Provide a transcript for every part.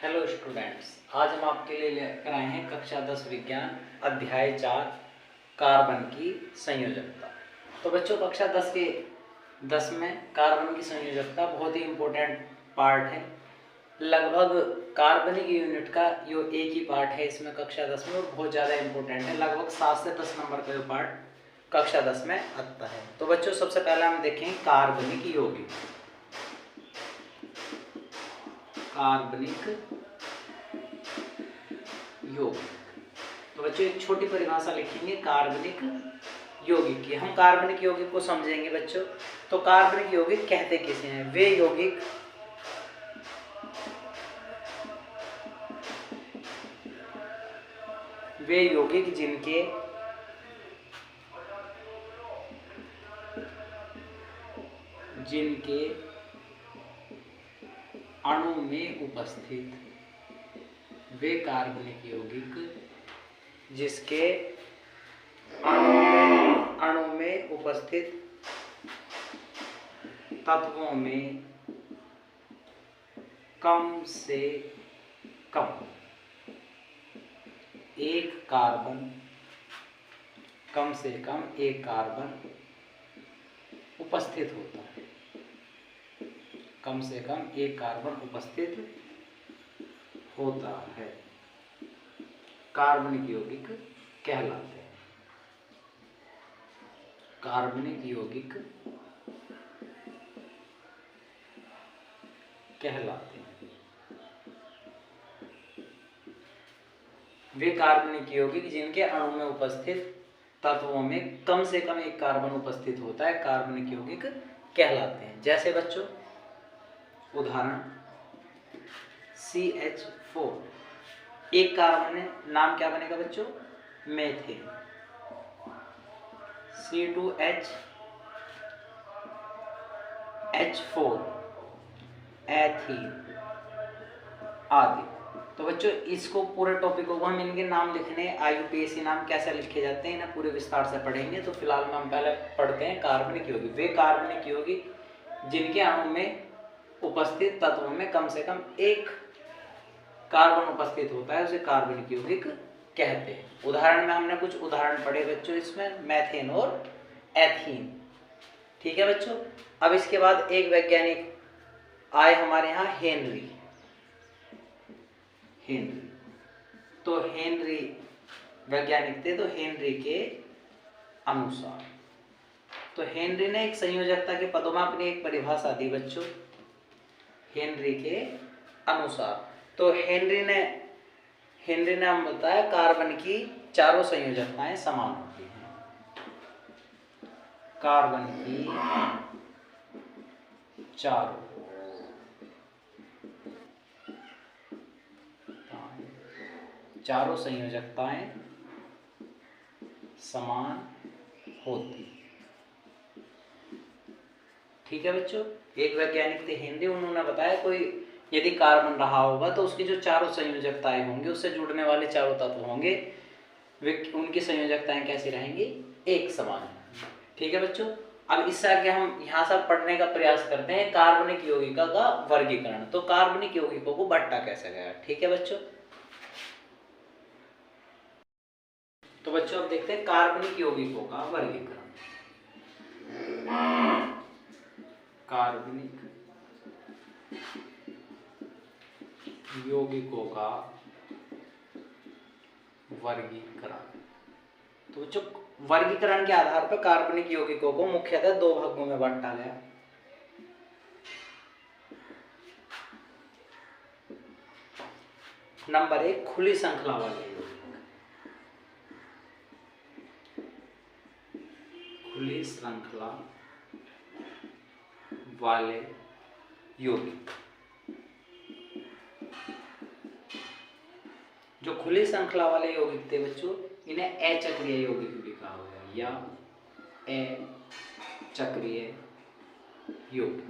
Hello students, आज हम आपके लिए लेकर आए हैं कक्षा 10 विज्ञान अध्याय 4 कार्बन की संयोजकता। तो बच्चों, कक्षा 10 में कार्बन की संयोजकता बहुत ही इम्पोर्टेंट पार्ट है। लगभग कार्बनिक यूनिट का यो एक ही पार्ट है इसमें कक्षा 10 में, और बहुत ज़्यादा इम्पोर्टेंट है। लगभग 7 से 10 नंबर का यो पार्ट कक्षा 10 में आता है। तो बच्चों, सबसे पहले हम देखें कार्बनिक यौगिक। कार्बनिक यौगिक, तो बच्चों एक छोटी परिभाषा लिखेंगे कार्बनिक यौगिक की। हम कार्बनिक यौगिक को समझेंगे बच्चों। तो कार्बनिक यौगिक कहते किसे हैं? वे यौगिक जिनके अणु में उपस्थित, वे कार्बनिक यौगिक जिसके अणु में उपस्थित तत्वों में कम से कम एक कार्बन उपस्थित होता है। कम से कम एक कार्बन उपस्थित होता है, कार्बनिक यौगिक कहलाते हैं। कार्बनिक यौगिक कहलाते हैं। वे कार्बनिक यौगिक जिनके अणु में उपस्थित तत्वों में कम से कम एक कार्बन उपस्थित होता है, कार्बनिक यौगिक कहलाते हैं। जैसे बच्चों, उदाहरण CH4, एक कार्बन है, नाम क्या बनेगा बच्चों? मेथेन। C2H4 एथीन आदि। तो बच्चों, इसको पूरे टॉपिकों को हम इनके नाम लिखने, IUPAC नाम कैसे लिखे जाते हैं, इन्हें पूरे विस्तार से पढ़ेंगे। तो फिलहाल में हम पहले पढ़ते हैं कार्बनिक यौगिक। वे कार्बनिक यौगिक जिनके अणु में उपस्थित तत्वों में कम से कम एक कार्बन उपस्थित होता है, उसे कार्बनिक यौगिक कहते हैं। उदाहरण में हमने कुछ उदाहरण पढ़े बच्चों, इसमें मेथेन और एथीन। ठीक है बच्चों। अब इसके बाद एक वैज्ञानिक आए हमारे यहाँ, हेनरी। तो हेनरी वैज्ञानिक थे। तो हेनरी के अनुसार, तो हेनरी ने एक संयोजकता के पदों में अपनी एक परिभाषा दी बच्चों, हेनरी के अनुसार। तो हेनरी ने हम बताया कार्बन की चारों संयोजकताएं समान होती हैं। कार्बन की चारों संयोजकताएं समान होती। ठीक है बच्चों। एक वैज्ञानिक थे हेनरी, उन्होंने बताया कोई यदि कार्बन रहा होगा तो उसकी जो चारों संयोजकताएं होंगी, उससे जुड़ने वाले चारों तत्व होंगे, वे उनकी संयोजकताएं कैसी रहेंगी? एक समान। ठीक है बच्चों। अब इससे आगे हम यहाँ से पढ़ने का प्रयास करते हैं कार्बनिक यौगिकों का वर्गीकरण। तो कार्बनिक यौगिकों को बांटा कैसे गया? ठीक है बच्चों। तो बच्चों अब देखते हैं कार्बनिक यौगिकों का वर्गीकरण। कार्बनिक यौगिकों का वर्गीकरण। तो बच्चों, वर्गीकरण के आधार पर कार्बनिक यौगिकों को मुख्यतः दो भागों में बांटा गया। नंबर 1, खुली श्रृंखला वाले यौगिक। खुली श्रृंखला वाले यौगिक। जो खुली श्रृंखला वाले यौगिक थे बच्चों, इन्हें अचक्रीय यौगिक भी कहा गया, या अचक्रीय यौगिक।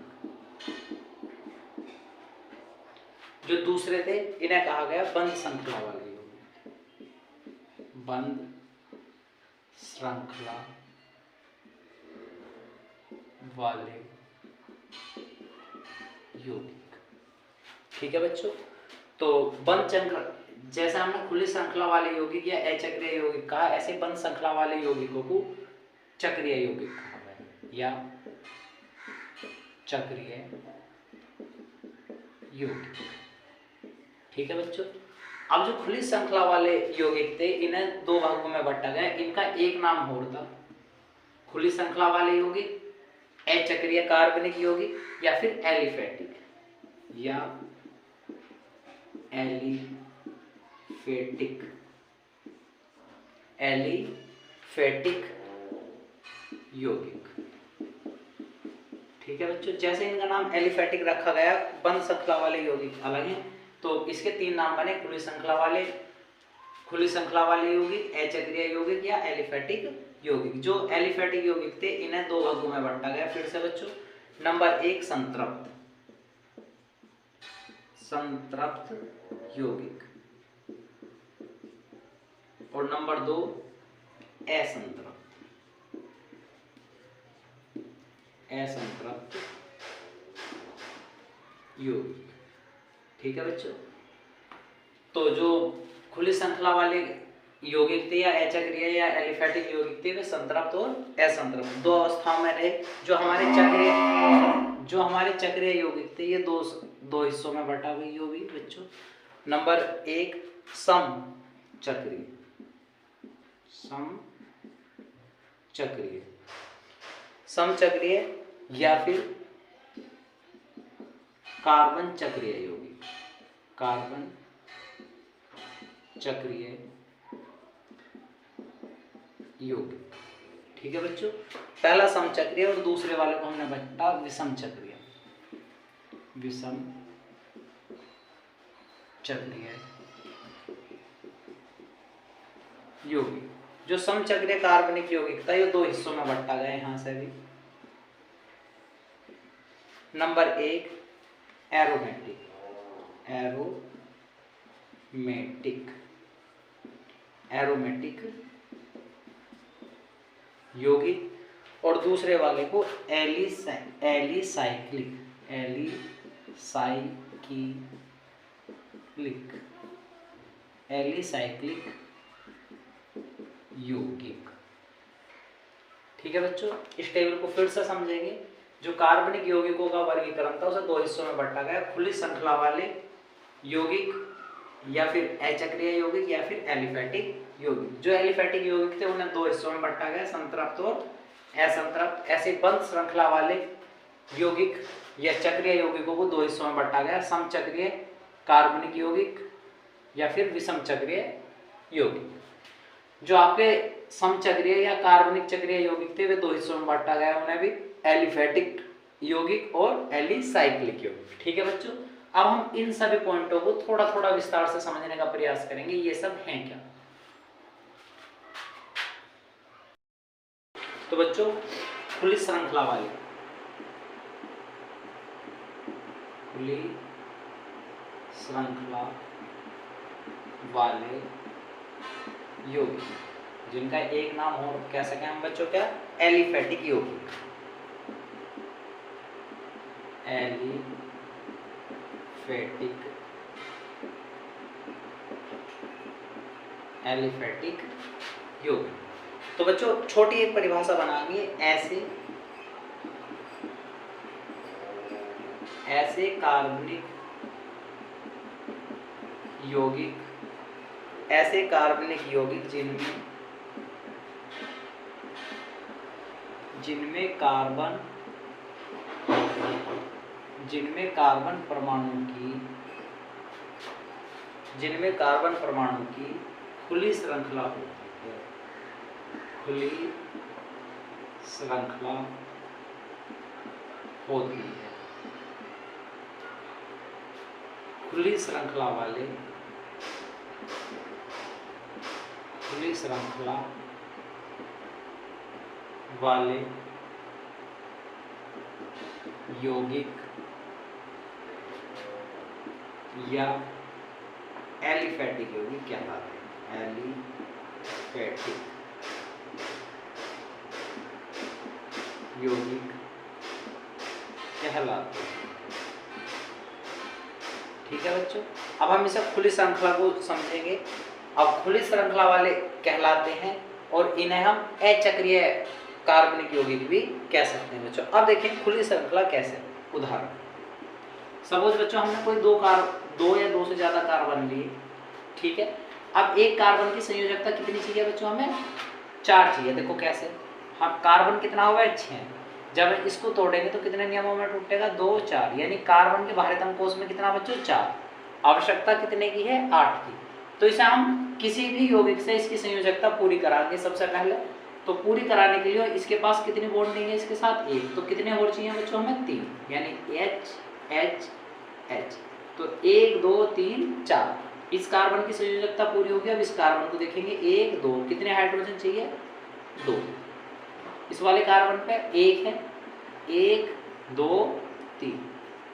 जो दूसरे थे, इन्हें कहा गया बंद श्रृंखला वाले यौगिक। बंद श्रृंखला वाले यौगिक। ठीक है बच्चों। तो बंद चक्र, जैसे हमने खुली श्रृंखला वाले यौगिक या अचक्रीय यौगिक कहा, ऐसे बंद श्रृंखला वाले यौगिकों को चक्रीय यौगिक कहा है या चक्रीय यौगिक। ठीक है बच्चों। अब जो खुली श्रृंखला वाले यौगिक थे इन्हें दो भागों में बांटा गया। इनका एक नाम और था खुली श्रृंखला वाले यौगिक, अचक्रीय कार्बनिक यौगिक या फिर एलिफेटिक या एलिफेटिक यौगिक। ठीक है बच्चों। जैसे इनका नाम एलिफेटिक रखा गया, बंद श्रृंखला वाले यौगिक अलग हैं, तो इसके तीन नाम बने, खुली श्रृंखला वाले यौगिक, अचक्रीय यौगिक या एलिफेटिक यौगिक। जो एलिफेटिक यौगिक थे इन्हें दो भागों में बांटा गया। फिर से बच्चों, नंबर 1 संतृप्त यौगिक और नंबर 2 असंतृप्त यौगिक। ठीक है बच्चों। तो जो खुली श्रृंखला वाले यौगिक थे या अचक्रीय या एलिफेटिक यौगिक थे वे संतृप्त और असंतृप्त दो अवस्थाओं में रहे। जो हमारे चक्रीय यौगिक थे ये दो हिस्सों में बटा हुई यौगिक बच्चों। नंबर 1 समचक्रीय या फिर कार्बन चक्रीय यौगिक। ठीक है बच्चों। पहला समचक्रीय और दूसरे वाले को हमने बांटा विषम चक्रीय यौगिक। जो समचक्रीय कार्बनिक यौगिक था ये दो हिस्सों में बांटा गया यहां से भी। नंबर 1 एरोमेटिक यौगिक और दूसरे वाले को एलिसाइक्लिक यौगिक। ठीक है बच्चों। इस टेबल को फिर से समझेंगे। जो कार्बनिक यौगिकों का वर्गीकरण था उसे दो हिस्सों में बांटा गया, खुली श्रृंखला वाले यौगिक या फिर अचक्रीय यौगिक या फिर एलिफेटिक यौगिक। जो एलिफेटिक यौगिक थे उन्हें दो हिस्सों में बांटा गया, संतृप्त और असंतृप्त। ऐसे बंद श्रृंखला वाले यौगिक या चक्रीय यौगिकों को दो हिस्सों में बांटा गया, समचक्रीय कार्बनिक यौगिक या फिर विषम चक्रीय यौगिक। जो आपके समचक्रीय या कार्बनिक चक्रीय यौगिक थे वे दो हिस्सों में बांटा गया, उन्हें भी एलिफेटिक यौगिक और एलिसाइक्लिक यौगिक। ठीक है बच्चों। अब हम इन सभी पॉइंटों को थोड़ा थोड़ा विस्तार से समझने का प्रयास करेंगे, ये सब हैं क्या। तो बच्चों, खुली श्रृंखला वाले यौगिक जिनका एक नाम और कह सकें हम बच्चों क्या, एलिफेटिक यौगिक। एलिफेटिक यौगिक। तो बच्चों छोटी एक परिभाषा बनाएंगे, ऐसे कार्बनिक यौगिक जिनमें कार्बन परमाणु की खुली श्रृंखला होती है। खुली श्रृंखला वाले यौगिक या एलिफेटिक यौगिक कहलाते हैं। एलिफेटिक यौगिक कहलाते हैं। ठीक है बच्चों। अब हम इसे खुली श्रृंखला को समझेंगे। अब खुली श्रृंखला वाले कहलाते हैं और इन्हें हम अचक्रीय कार्बनिक यौगिक भी कह सकते हैं बच्चों। अब देखें खुली श्रृंखला कैसे। उदाहरण, सपोज बच्चों हमने कोई दो या दो से ज्यादा कार्बन लिए, ठीक है। अब एक कार्बन की संयोजकता कितनी चाहिए बच्चों, हमें 4 चाहिए। देखो कैसे, हम कार्बन कितना हुआ है 6, जब इसको तोड़ेंगे तो कितने नियमों में टूटेगा 2 4, यानी कार्बन के बाह्यतम कोश में कितना बच्चों 4, आवश्यकता कितने की है 8 की। तो इसे हम किसी भी यौगिक से इसकी संयोजकता पूरी कराएंगे सबसे पहले। तो पूरी कराने के लिए इसके पास कितनी बॉन्डिंग है इसके साथ 1, तो कितने और चाहिए बच्चों हमें 3, यानी H H H। तो 1 2 3 4 इस कार्बन की संयोजकता पूरी होगी। अब इस कार्बन को देखेंगे 1 2 कितने हाइड्रोजन चाहिए 2, इस वाले कार्बन पे 1 है 1 2 3,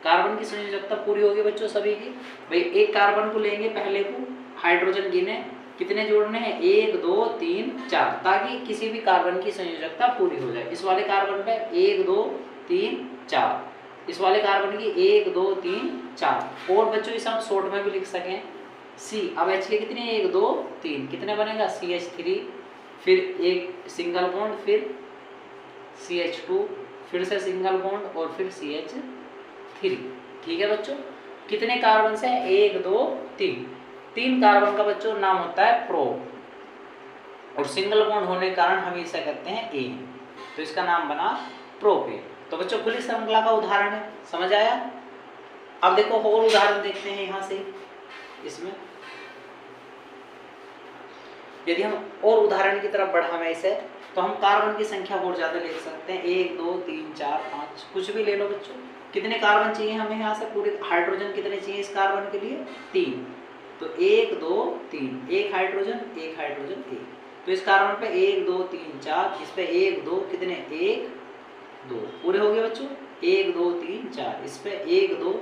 कार्बन की संयोजकता पूरी होगी बच्चों सभी की। भाई एक कार्बन को लेंगे, पहले को हाइड्रोजन गिने कितने जोड़ने हैं 1 2 3 4, ताकि किसी भी कार्बन की संयोजकता पूरी हो जाए। इस वाले कार्बन पे 1 2 3 4, इस वाले कार्बन की 1 2 3 4। और बच्चों इसे हम शॉर्ट में भी लिख सकें C। अब H के कितने 1 2 3 कितने बनेगा CH3, फिर एक सिंगल बॉन्ड, फिर CH2, फिर से सिंगल बॉन्ड और फिर CH3। ठीक है बच्चों, कितने कार्बन से 1 2 3 कार्बन का बच्चों नाम होता है प्रो, और सिंगल बॉन्ड होने के कारण हम इसे कहते हैं ए, तो इसका नाम बना प्रोपेन। तो बच्चों खुली श्रृंखला का उदाहरण है, समझ आया। अब देखो और उदाहरण देखते हैं यहाँ से। इसमें यदि हम और उदाहरण की तरफ बढ़ाएं इसे, तो हम कार्बन की संख्या और ज्यादा लिख सकते हैं 1 2 3 4 5, कुछ भी ले लो बच्चों। कितने कार्बन चाहिए हमें यहाँ से, पूरे हाइड्रोजन कितने चाहिए इस कार्बन के लिए 3, तो 1 2 3 एक हाइड्रोजन 1, तो इस कार्बन पे 1 2 3 4, इस पे 1 2 कितने 1 2 पूरे हो गए बच्चों, 1 2 3 4, इस पे 1 2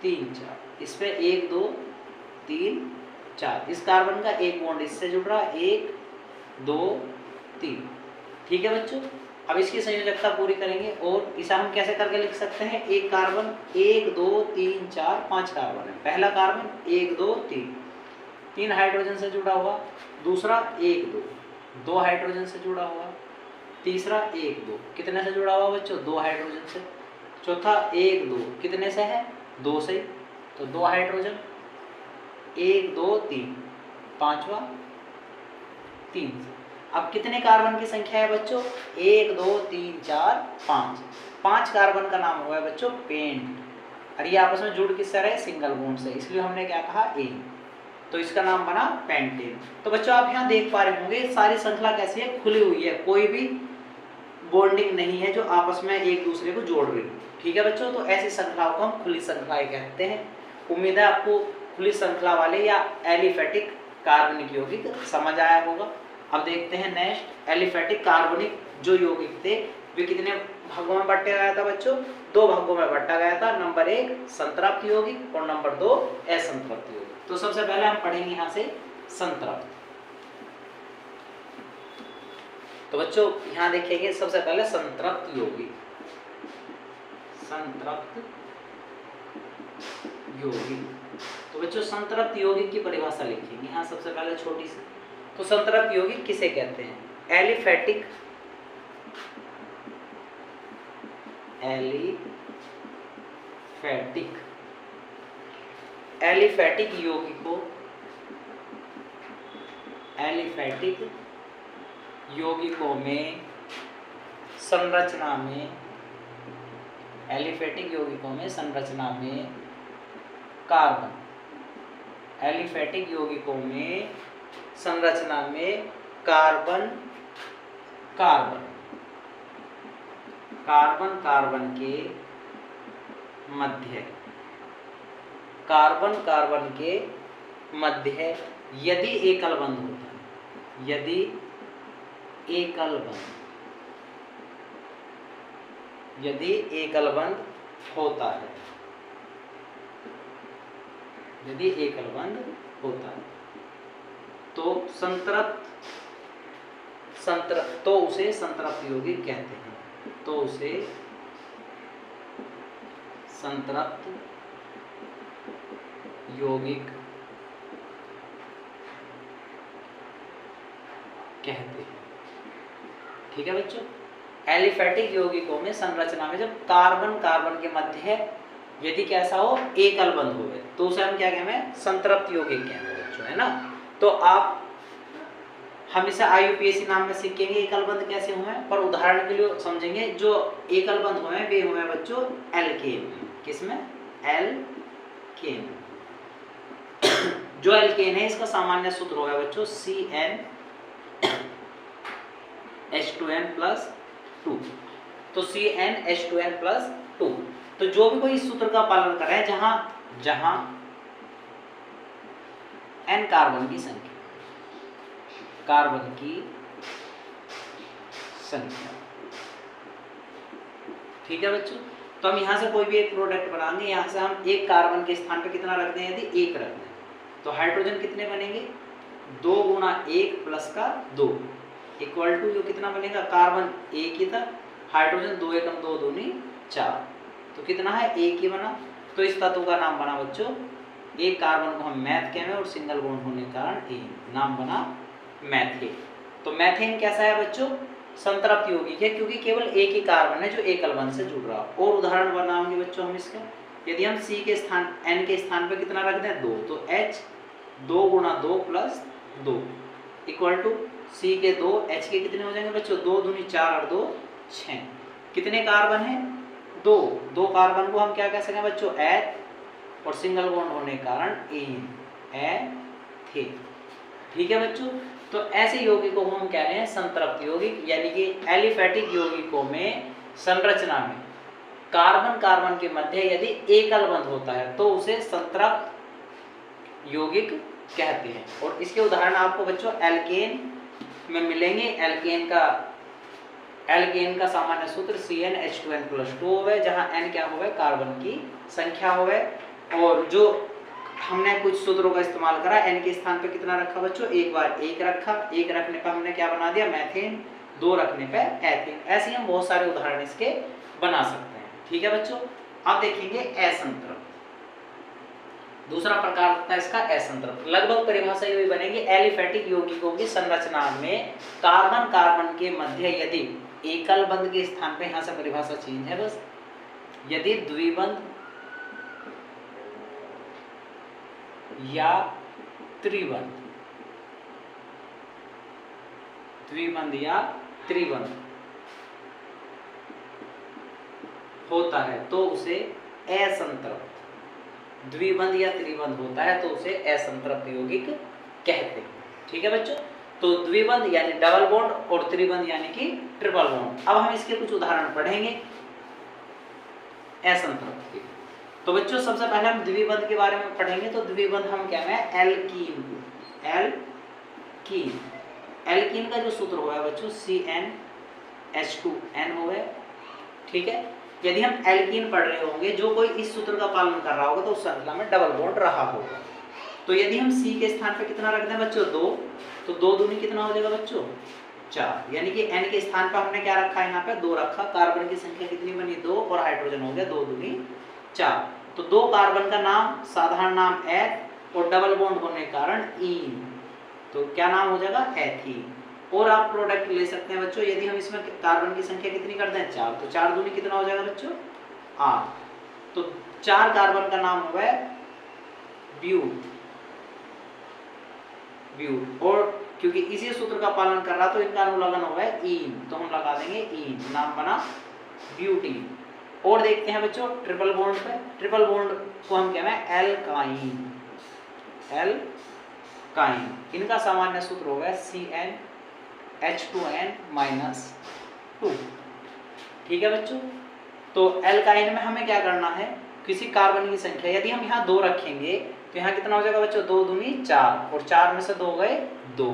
3 4, इस पे 1 2 3 4, इस कार्बन का एक बॉन्ड इससे जुड़ रहा है 1 2 3। ठीक है बच्चों, अब इसकी संयोजकता पूरी करेंगे और इसे हम कैसे करके लिख सकते हैं। एक कार्बन 1 2 3 4 5 कार्बन है, पहला कार्बन 1 2 3 हाइड्रोजन से जुड़ा हुआ, दूसरा 1 2 हाइड्रोजन से जुड़ा हुआ, तीसरा 1 2 कितने से जुड़ा हुआ बच्चों 2 हाइड्रोजन से, चौथा 1 2 कितने से है 2 से, तो 2 हाइड्रोजन 1 2 3, पांचवा 3 से। अब कितने कार्बन की संख्या है बच्चों 1 2 3 4 5 कार्बन का नाम हुआ है बच्चों पेंट, और ये आपस में जुड़ किससे रहे सिंगल बॉन्ड से, इसलिए हमने क्या कहा ए, तो इसका नाम बना पेंटेन। तो बच्चों आप यहाँ देख पा रहे होंगे सारी श्रृंखला कैसी है, खुली हुई है, कोई भी बॉन्डिंग नहीं है जो आपस में एक दूसरे को जोड़ रही है। ठीक है बच्चों, तो ऐसी श्रृंखलाओं को हम खुली श्रृंखलाएं कहते हैं। उम्मीद है आपको खुली श्रृंखला वाले या एलिफेटिक कार्बनिक यौगिक समझ आया होगा। अब देखते हैं नेक्स्ट, एलिफेटिक कार्बनिक जो यौगिक थे वे कितने भागों में बांटा गया था बच्चों, 2 भागों में बांटा गया था। नंबर 1 संतृप्त यौगिक और नंबर 2 असंतृप्त यौगिक। तो सबसे पहले हम पढ़ेंगे यहाँ से संतृप्त। तो बच्चों यहाँ देखेंगे सबसे पहले संतृप्त यौगिक, संतृप्त यौगिक। तो बच्चों संतृप्त यौगिक की परिभाषा लिखेंगे यहाँ सबसे पहले छोटी सी। तो संतृप्त यौगिक किसे कहते हैं, एलिफेटिक एलिफेटिक यौगिकों में संरचना में, एलिफेटिक यौगिकों में संरचना में कार्बन, एलिफेटिक यौगिकों में संरचना में कार्बन के मध्य, कार्बन के मध्य यदि एकल बंध होता है, यदि एकल बंध होता है, यदि एकल बंध होता है तो तो उसे संतृप्त यौगिक कहते हैं, तो उसे संतृप्त यौगिक कहते हैं। ठीक है बच्चों, एलिफेटिक यौगिकों में संरचना में जब कार्बन कार्बन के मध्य है यदि कैसा हो एकल बंध हो तो उसे हम क्या कहेंगे, संतृप्त यौगिक कहेंगे बच्चों, है ना। तो आप हम इसे IUPAC नाम में सीखेंगे एकल बंध कैसे हुए, पर उदाहरण के लिए समझेंगे जो एकल बंध हुए वे हुए बच्चों एल्केन। किसमें, एल्केन। जो एल्केन है इसका सामान्य सूत्र होगा बच्चों CnH2n+2। तो CnH2n+2। तो जो भी कोई इस सूत्र का पालन कर रहा है जहां n कार्बन की संख्या, ठीक है बच्चों। तो हम यहां से कोई भी एक प्रोडक्ट बनाएंगे, यहां से हम एक कार्बन के स्थान पे कितना रख दें, यदि एक रख दें तो हाइड्रोजन कितने बनेंगे, 2 × 1 + 2 इक्वल टू, जो कितना बनेगा, कार्बन एक ही था, हाइड्रोजन 2 × 2 = 2 4, तो कितना है, एक ही बना। तो इस तत्व का नाम बना बच्चों, एक कार्बन को हम मैथ कहेंगे और सिंगल बॉन्ड होने के कारण एन, नाम बना मैथेन। तो मैथेन कैसा है बच्चों, संतृप्त यौगिक है क्योंकि केवल एक ही कार्बन है जो एकल बंध से जुड़ रहा हो। और उदाहरण बनाएंगे बच्चों हम इसका, यदि हम C के स्थान N के स्थान पर कितना रख दें, 2, तो H 2 × 2 + 2 इक्वल टू C के 2, H के कितने हो जाएंगे बच्चों, 2 दूनी 4 और 2 6। कितने कार्बन है, 2 कार्बन को हम क्या कह सकें बच्चों, एथ, और सिंगल बॉन्ड होने के कारण एन, एथेन। ठीक है बच्चों। तो ऐसे यौगिकों को हम कह रहे हैं संतृप्त यौगिक, यानी कि एलिफेटिक यौगिकों में संरचना में कार्बन कार्बन के मध्य यदि एकल बंध होता है तो उसे संतृप्त यौगिक कहते हैं। और इसके उदाहरण आपको बच्चों एल्केन में मिलेंगे। एल्केन का सामान्य सूत्र CnH2n+2 होवे, जहां n क्या होवे, कार्बन की संख्या होवे। और जो हमने कुछ सूत्रों का इस्तेमाल करा, n के स्थान पे कितना रखा बच्चों, एक बार एक रखा, एक रखने पर हमने क्या बना दिया, मैथेन, 2 रखने पे एथेन। ऐसे ही हम बहुत सारे उदाहरण इसके बना सकते हैं। ठीक है बच्चों। अब देखेंगे असंतृप्त, दूसरा प्रकार होता है इसका असंतृप्त। लगभग परिभाषा ये बनेगी, एलिफेटिक यौगिकों की संरचना में कार्बन कार्बन के मध्य यदि एकल बंध के स्थान पे, यहां से परिभाषा चेंज है बस, यदि द्विबंध या त्रिबंध, या त्रिबंध होता है तो उसे असंतृप्त, द्विबंध या त्रिबंध होता है तो उसे असंतृप्त यौगिक कहते हैं। ठीक है बच्चों। तो द्विबंध यानी डबल बॉन्ड और त्रिबंध यानी कि ट्रिपल बॉन्ड। अब हम इसके कुछ उदाहरण पढ़ेंगे असंतृप्त के। तो बच्चों सबसे पहले हम द्विबंध के बारे में पढ़ेंगे। तो द्विबंध हम क्या है, एल्कीन। एल्कीन का जो सूत्र हुआ है बच्चों CnH2n हुआ है। ठीक है। यदि हम एल्कीन पढ़ रहे होंगे, जो कोई इस सूत्र का पालन कर रहा होगा तो उस श्रृंखला में डबल बॉन्ड रहा होगा। तो यदि हम C के स्थान पे कितना रख दें बच्चों, 2, तो 2 दूनी कितना हो जाएगा बच्चों, 4। यानी कि N के स्थान पर हमने क्या रखा है, यहाँ पे 2 रखा। कार्बन की संख्या कितनी बनी, 2, और हाइड्रोजन हो गया 2 दूनी 4। तो 2 कार्बन का नाम साधारण नाम एथ और डबल बॉन्ड होने के कारण ईन, तो क्या नाम हो जाएगा, एथीन। और आप प्रोडक्ट ले सकते हैं बच्चों, यदि हम इसमें कार्बन की संख्या कितनी कर दें, 4, तो 4 दूनी कितना हो जाएगा बच्चों, 8। तो 4 कार्बन का नाम हुआ है ब्यूट। और क्योंकि इसी सूत्र का पालन कर रहा तो इनका अनुलग्न हुआ है ईन, तो हम लगा देंगे ईन, नाम बना ब्यूटीन। और देखते हैं बच्चों ट्रिपल बॉन्ड पे। ट्रिपल बॉन्ड को हम कहते हैं एल्काइन। इनका सामान्य सूत्र होगा CnH2n-2। ठीक है बच्चों। तो एल्काइन में हमें क्या करना है, किसी कार्बन की संख्या यदि हम यहाँ 2 रखेंगे तो यहाँ कितना हो जाएगा बच्चों, 2 दूनी 4, और 4 में से 2 गए 2।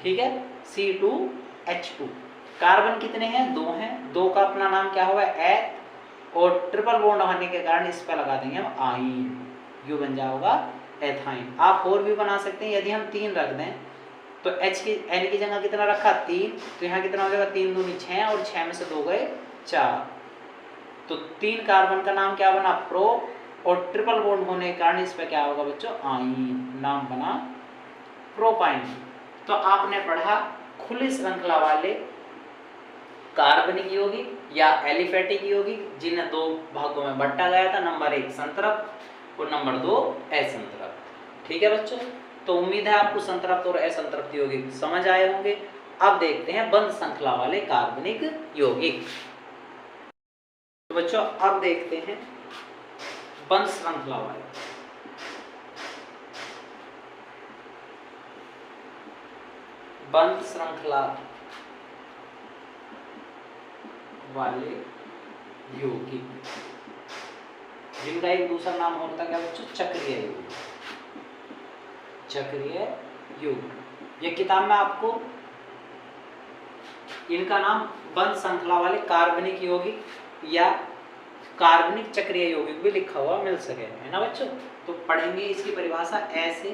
ठीक है। C2H2। कार्बन कितने हैं, 2 हैं। 2 का अपना नाम क्या हुआ, एथ, और ट्रिपल बॉन्ड होने के कारण इस पर लगा देंगे हम आइन, यू बन जाएगा एथाइन। आप और भी बना सकते हैं। यदि हम 3 रख दें तो H की N की जगह कितना रखा, 3, तो यहाँ कितना हो जाएगा, 3 दूनी 6, और 6 में से 2 गए 4। तो 3 कार्बन का नाम क्या बना, और ट्रिपल बॉन्ड होने के कारण इस पे क्या होगा बच्चों, आइन, नाम बना प्रोपाइन। तो आपने पढ़ा खुली श्रृंखला वाले कार्बनिक यौगिक या एलिफेटिक यौगिक जिन्हें दो भागों में बांटा गया था, नंबर 1 संतृप्त और नंबर 2 असंतृप्त। ठीक है बच्चों, तो उम्मीद है आपको संतृप्त और असंतृप्त यौगिक समझ आए होंगे। अब देखते हैं बंध श्रृंखला वाले कार्बनिक यौगिक। तो बच्चों अब देखते हैं बंध श्रृंखला वाले। बंध श्रृंखला वाले यौगिक जिनका एक दूसरा नाम होता है क्या बच्चों, चक्रीय यौगिक। चक्रीय यौगिक, ये किताब में आपको इनका नाम बंध श्रृंखला वाले कार्बनिक यौगिक या कार्बनिक चक्रीय यौगिक भी लिखा हुआ मिल सके, है ना बच्चों। तो पढ़ेंगे इसकी परिभाषा, ऐसे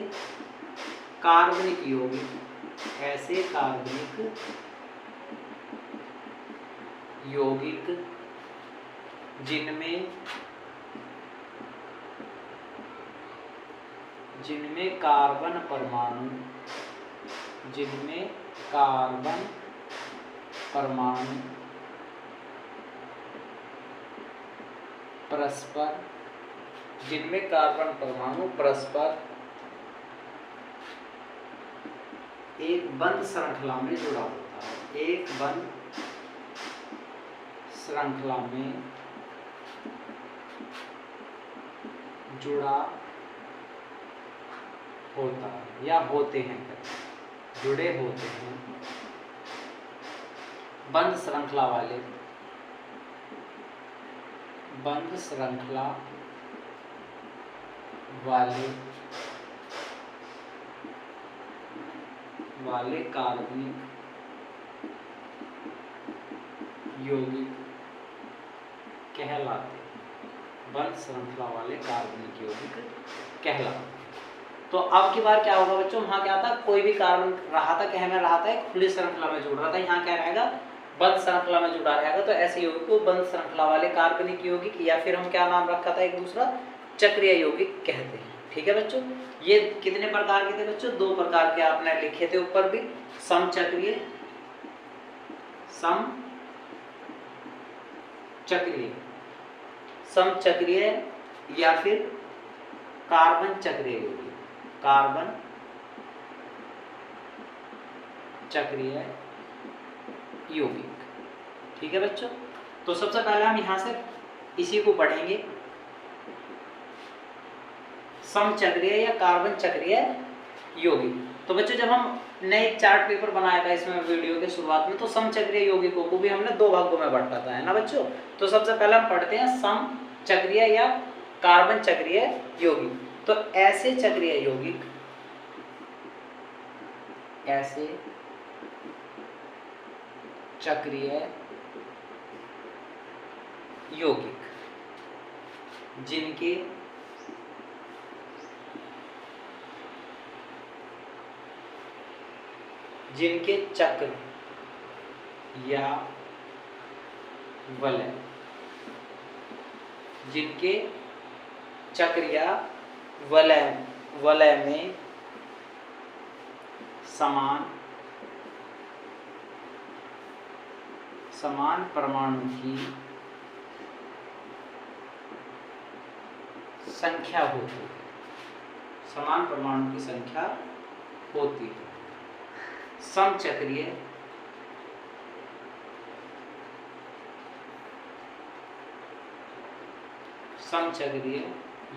कार्बनिक यौगिक, ऐसे कार्बनिक यौगिक जिनमें कार्बन परमाणु, जिनमें कार्बन परमाणु परस्पर, जिनमें कार्बन परमाणु परस्पर एक बंध श्रृंखला में जुड़ा होता है, एक बंध श्रृंखला में जुड़ा होता है या होते हैं, जुड़े होते हैं। बंध श्रृंखला वाले, बंध श्रृंखला वाले कार्बनिक यौगिक कहलाते, बंध श्रृंखला वाले कार्बनिक यौगिक कहलाते। तो अब की बार क्या होगा बच्चों, वहां क्या था, कोई भी कार्बन रहा था, क्या में रहा था, एक खुली श्रृंखला में जुड़ रहा था, यहाँ क्या रहेगा, बंध श्रृंखला में जुड़ा रहेगा। तो ऐसे यौगिक को बंध श्रृंखला वाले कार्बनिक यौगिक या फिर हम क्या नाम रखा था एक दूसरा, चक्रीय यौगिक कहते हैं। ठीक है बच्चों, ये कितने प्रकार के थे बच्चों, 2 प्रकार के आपने लिखे थे ऊपर भी, समचक्रीय, समचक्रीय या फिर कार्बन चक्रीय यौगिक, कार्बन चक्रीय यौगिक। ठीक है बच्चों, तो सबसे पहले हम यहां से इसी को पढ़ेंगे, समचक्रीय या कार्बन चक्रीय यौगिक। तो बच्चों जब हम नए चार्ट पेपर बनाया था इसमें वीडियो के शुरुआत में, तो समचक्रीय यौगिकों को भी हमने 2 भागों में बांटा था, है ना बच्चों। तो सबसे पहले हम पढ़ते हैं समचक्रीय या कार्बन चक्रीय यौगिक। तो ऐसे चक्रीय यौगिक, ऐसे चक्रीय यौगिक जिनके चक्र या वलय, जिनके चक्र या वलय में समान परमाणु की संख्या होती है, समान परमाणु की संख्या होती है। समचक्रीय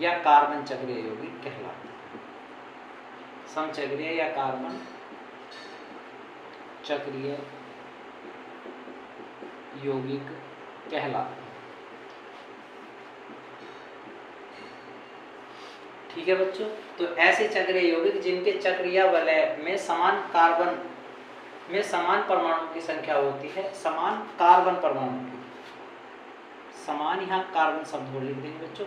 या कार्बन चक्रीय यौगिक कहलाते हैं, समचक्रीय या कार्बन चक्रीय यौगिक कहलाते हैं। ठीक है बच्चों, तो ऐसे चक्रीय यौगिक जिनके चक्र या वलय में समान कार्बन में समान परमाणु की संख्या होती है, समान कार्बन परमाणु की, समान यहाँ कार्बन शब्द को लिख देंगे बच्चों,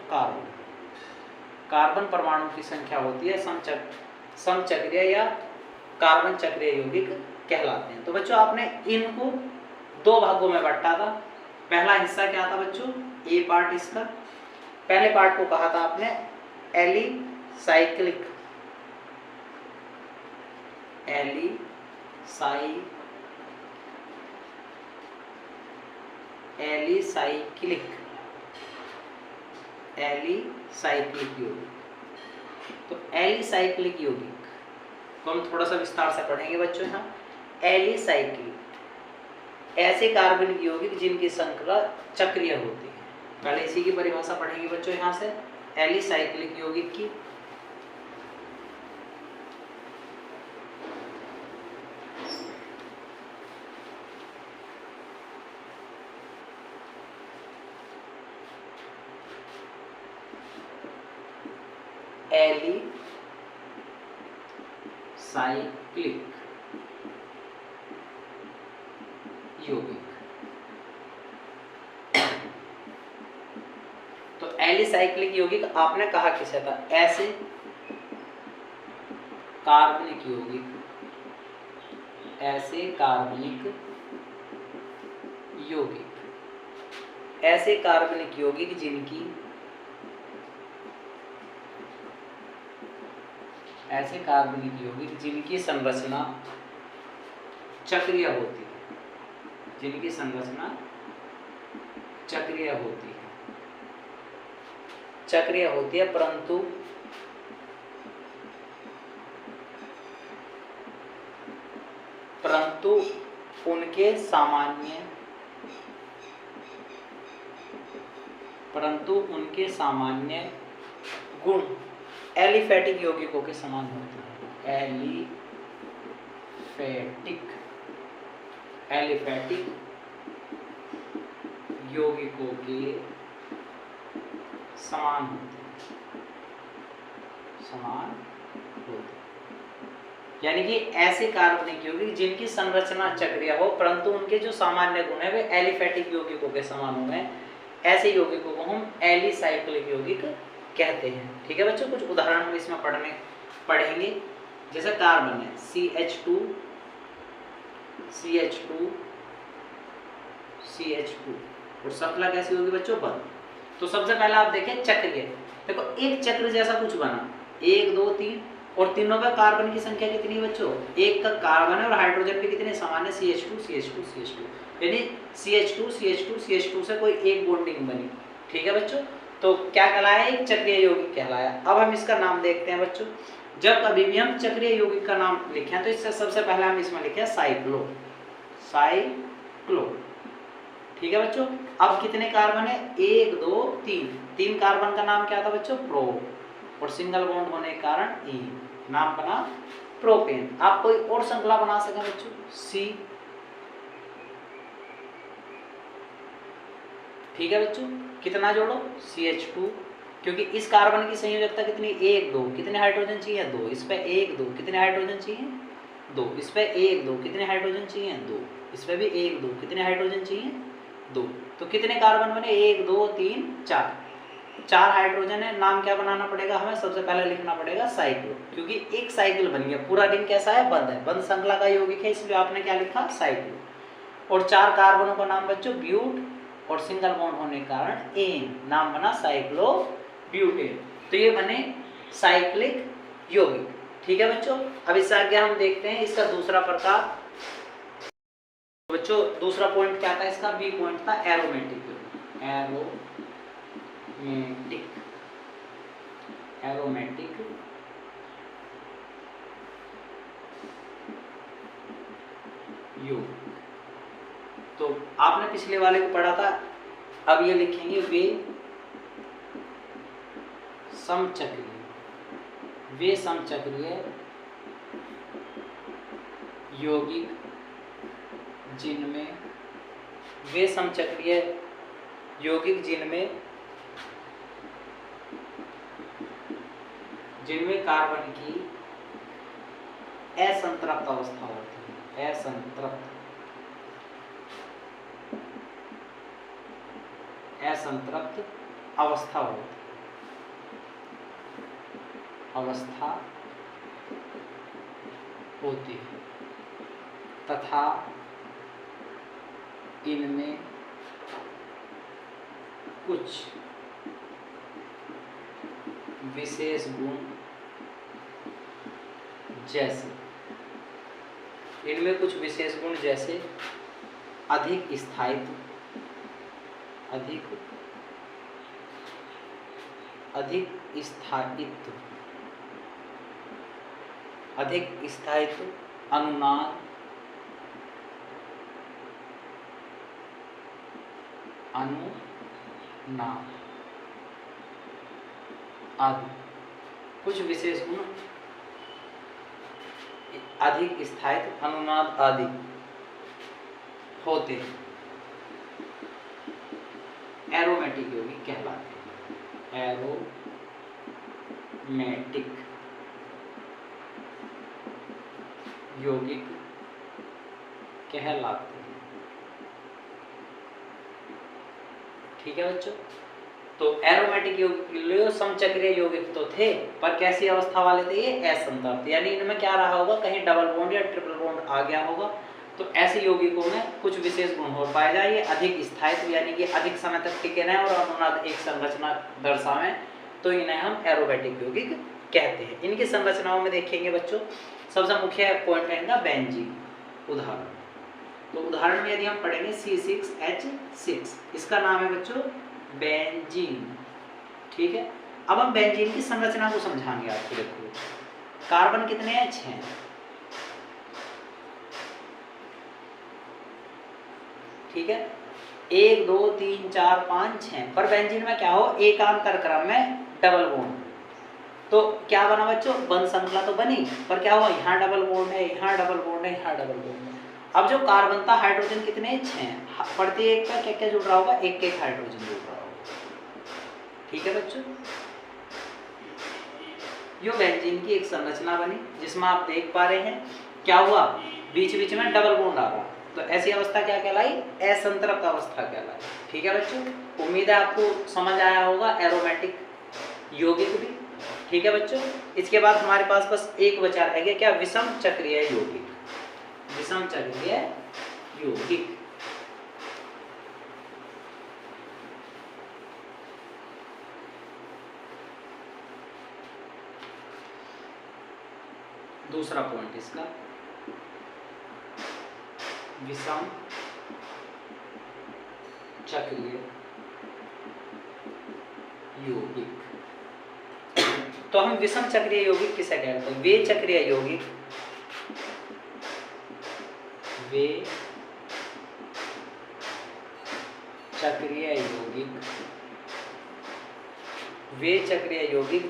कार्बन परमाणु की संख्या होती है, समचक्रीय या कार्बन चक्रीय यौगिक कहलाते हैं। तो बच्चों आपने इनको 2 भागों में बांटा था। पहला हिस्सा क्या था बच्चों, ए पार्ट इसका, पहले पार्ट को कहा था आपने एलिसाइक्लिक, एलिसाइक्लिक यौगिक। तो एलिसाइक्लिक यौगिक तो हम थोड़ा सा विस्तार से पढ़ेंगे बच्चों। यहाँ एलिसाइक्लिक ऐसे कार्बनिक यौगिक जिनकी श्रृंखला चक्रीय होती है। पहले इसी की परिभाषा पढ़ेंगे बच्चों यहाँ से एलिसाइक्लिक यौगिक की। एलिसाइक्लिक यौगिक। तो एलिसाइक्लिक यौगिक आपने कहा किसे था? ऐसे कार्बनिक यौगिक, ऐसे कार्बनिक यौगिक, ऐसे कार्बनिक यौगिक जिनकी, ऐसे कार्बनिक यौगिक जिनकी संरचना चक्रीय होती है, जिनकी संरचना चक्रीय होती है, चक्रीय होती है, परंतु उनके सामान्य गुण एलिफैटिक यौगिकों के समान होते हैं। एलिफैटिक यौगिकों के समान होते हैं, यानी कि ऐसे कार्बनिक यौगिक जिनकी संरचना चक्रीय हो परंतु उनके जो सामान्य गुण है वे एलिफैटिक यौगिकों के समान हो गए, ऐसे यौगिकों को हम एलिसाइक्लिक यौगिक कहते हैं। ठीक है बच्चों, कुछ उदाहरण हम इसमें पढ़ेंगे। जैसे कार्बन है CH2 और श्रृंखला कैसी होगी बच्चों? बंद। तो सबसे पहले आप देखें चक्रीय, देखो एक चक्र जैसा कुछ बना, 1 2 3 और तीनों पे कार्बन की संख्या कितनी है बच्चों? एक का कार्बन है और हाइड्रोजन पे कितने समान है? CH2 यानी CH2 से कोई एक बॉन्डिंग बनी। ठीक है बच्चों, तो क्या कहलाया? एक चक्रीय यौगिक कहलाया। अब हम इसका नाम देखते हैं बच्चों। जब कभी भी हम चक्रीय यौगिक का नाम लिखें तो इससे सबसे पहले हम इसमें लिखें साइक्लो। ठीक है बच्चों, अब कितने कार्बन है? 1 2 3, 3 कार्बन का नाम क्या था बच्चों? प्रो, और सिंगल बॉन्ड होने के कारण ई, नाम बना प्रोपेन। आप कोई और श्रृंखला बना सकें बच्चों, सी। ठीक है बच्चों, कितना जोड़ो? CH2, क्योंकि इस कार्बन की संयोजकता कितनी? 1 2, कितने हाइड्रोजन चाहिए? 2, इस पे 1 2, कितने हाइड्रोजन चाहिए? 2, इस पे 1 2, कितने हाइड्रोजन चाहिए? 2, इस पे भी 1 2, कितने हाइड्रोजन चाहिए? 2। तो कितने कार्बन बने? 1 2 3 4, 4 हाइड्रोजन है। नाम क्या बनाना पड़ेगा हमें? सबसे पहले लिखना पड़ेगा साइक्लो, क्योंकि एक साइकिल बन गया। पूरा रिंग कैसा है? बंद है, बंद श्रृंखला का यौगिक है, इसलिए आपने क्या लिखा? साइक्लो। और 4 कार्बनों का नाम बच्चों ब्यूट, और सिंगल बॉन्ड होने के कारण एन, नाम बना साइक्लो ब्यूटेन। तो ये बने साइक्लिक यौगिक। ठीक है बच्चों, अब इससे आगे हम देखते हैं इसका दूसरा प्रकार। बच्चों दूसरा पॉइंट क्या था इसका? बी पॉइंट था एरोमेटिक यौगिक। तो आपने पिछले वाले को पढ़ा था, अब ये लिखेंगे वे समचक्रीय यौगिक जिनमें, वे समचक्रीय यौगिक जिनमें कार्बन की असंतृप्त अवस्था होती है, असंतृप्त अवस्था होती है तथा इनमें कुछ विशेष गुण जैसे, इनमें कुछ विशेष गुण जैसे अधिक स्थायित्व, अधिक स्थायित्व, अधिक स्थायित्व, अनुनाद, आदि। कुछ विशेष गुण अधिक स्थायित्व, अनुनाद आदि होते हैं, एरोमेटिक यौगिक कहलाते हैं। एरोमेटिक यौगिक कहलाते हैं। ठीक है बच्चों, तो एरोमेटिक यौगिक समचक्रीय यौगिक तो थे, पर कैसी अवस्था वाले थे ये? असंतृप्त, यानी इनमें क्या रहा होगा, कहीं डबल बॉन्ड या ट्रिपल बॉन्ड आ गया होगा। तो ऐसे यौगिकों में कुछ विशेष गुण हो पाए जाए, ये अधिक स्थायित्व यानी कि अधिक समय तक टिके रहें और अनुनाद एक संरचना दर्शावें, तो इन्हें हम एरोमेटिक यौगिक कहते हैं। इनकी संरचनाओं में देखेंगे बच्चों, सबसे मुख्य पॉइंट है इनका बेंजीन। उदाहरण, तो उदाहरण में यदि हम पढ़ेंगे C6H6, इसका नाम है बच्चों बेंजीन। ठीक है, अब हम बेंजीन की संरचना को समझाएंगे आपको। देखो कार्बन कितने हैं? 6। ठीक है, 1 2 3 4 5 6, पर बेंजीन में क्या हो, एकांतर क्रम में डबल बॉन्ड। तो क्या बना बच्चों, बंद श्रृंखला तो बनी, पर क्या हुआ, यहाँ डबल बॉन्ड है, यहाँ डबल बॉन्ड है, यहाँ डबल बॉन्ड है। अब जो कार्बन था, हाइड्रोजन कितने? 6, प्रत्येक का क्या क्या जुड़ रहा होगा, एक एक हाइड्रोजन जुड़ रहा होगा। ठीक है बच्चों, यो बेंजीन की एक संरचना बनी, जिसमें आप देख पा रहे हैं क्या हुआ, बीच बीच में डबल बॉन्ड आ रहा। तो ऐसी अवस्था क्या कहलाई? असंतृप्त अवस्था कहलाई। ठीक है बच्चों, उम्मीद है आपको समझ आया होगा एरोमेटिक यौगिक भी। ठीक है बच्चों, इसके बाद हमारे पास बस एक बचा रह गया, क्या? विषम चक्रीय यौगिक। विषम चक्रीय यौगिक, दूसरा पॉइंट इसका, विषम चक्रीय यौगिक। तो हम विषम चक्रीय यौगिक किसे कहते हैं? वे चक्रीय यौगिक, वे चक्रीय यौगिक, वे चक्रीय यौगिक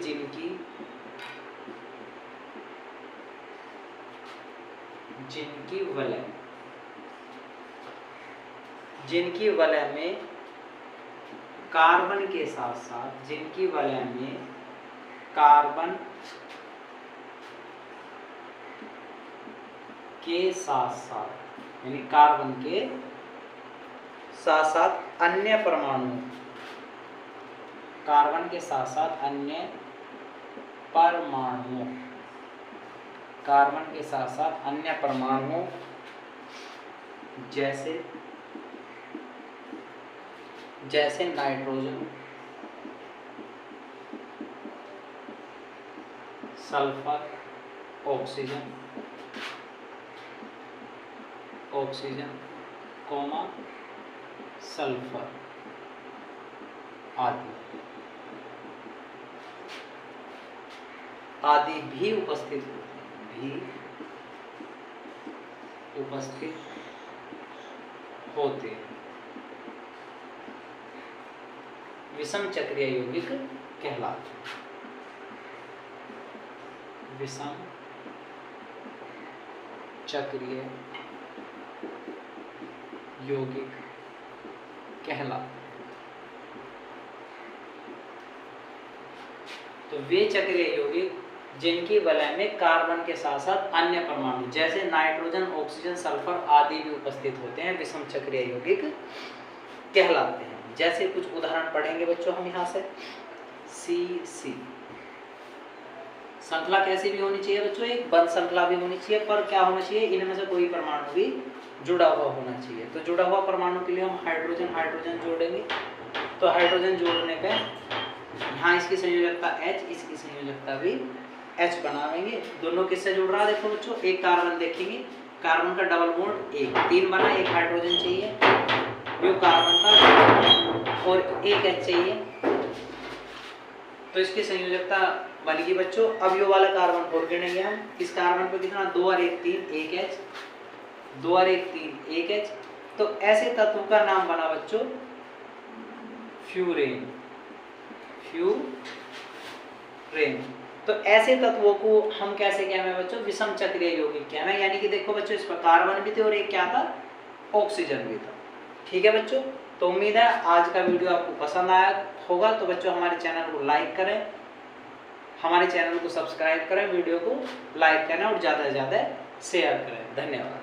जिनकी वलय में कार्बन के साथ साथ, जिनकी वलय में कार्बन के साथ साथ, यानी कार्बन के साथ साथ अन्य परमाणु, कार्बन के साथ साथ अन्य परमाणुओं, कार्बन के साथ साथ अन्य परमाणुओं जैसे नाइट्रोजन, सल्फर, ऑक्सीजन, सल्फर आदि भी उपस्थित होते हैं, विषम चक्रीय यौगिक कहलाते हैं। विषम चक्रीय यौगिक कहलाते हैं। तो वे चक्रीय यौगिक जिनकी वलय में कार्बन के साथ साथ अन्य परमाणु जैसे नाइट्रोजन, ऑक्सीजन, सल्फर आदि भी उपस्थित होते हैं, विषम चक्रीय यौगिक कहलाते हैं। जैसे कुछ उदाहरण पढ़ेंगे बच्चों हम यहाँ से। C श्रृंखला कैसी भी होनी चाहिए बच्चों, एक बंद श्रृंखला भी होनी चाहिए, पर क्या होना चाहिए, इनमें से कोई परमाणु भी जुड़ा हुआ होना चाहिए। तो जुड़ा हुआ परमाणु के लिए हम हाइड्रोजन जोड़ेंगे, तो हाइड्रोजन जोड़ने पे यहाँ इसकी संयोजकता H, इसकी संयोजकता भी H बनावेंगे। दोनों किससे जुड़ रहा है देखो बच्चों, एक कार्बन देखेंगे, कार्बन का डबल बॉन्ड एक, 3 बना, एक हाइड्रोजन चाहिए, यो कार्बन का, और एक H चाहिए, तो इसकी संयोजकता बनेगी बच्चों। अब यो वाला कार्बन 4 गिनेंगे हम, इस कार्बन पे कितना, 2 और 1 3, 1 H, 2 और 1 3, 1 H। तो ऐसे तत्व का नाम बना बच्चों फ्यूरेन, फ्यूरेन। तो ऐसे तत्वों को हम कैसे कहें बच्चों, विषम चक्रीय यौगिक कहें, यानी कि देखो बच्चों इस पर कार्बन भी थे और एक क्या था, ऑक्सीजन भी था। ठीक है बच्चों, तो उम्मीद है आज का वीडियो आपको पसंद आया होगा। तो बच्चों हमारे चैनल को लाइक करें, हमारे चैनल को सब्सक्राइब करें, वीडियो को लाइक करें और ज़्यादा से ज़्यादा शेयर करें। धन्यवाद।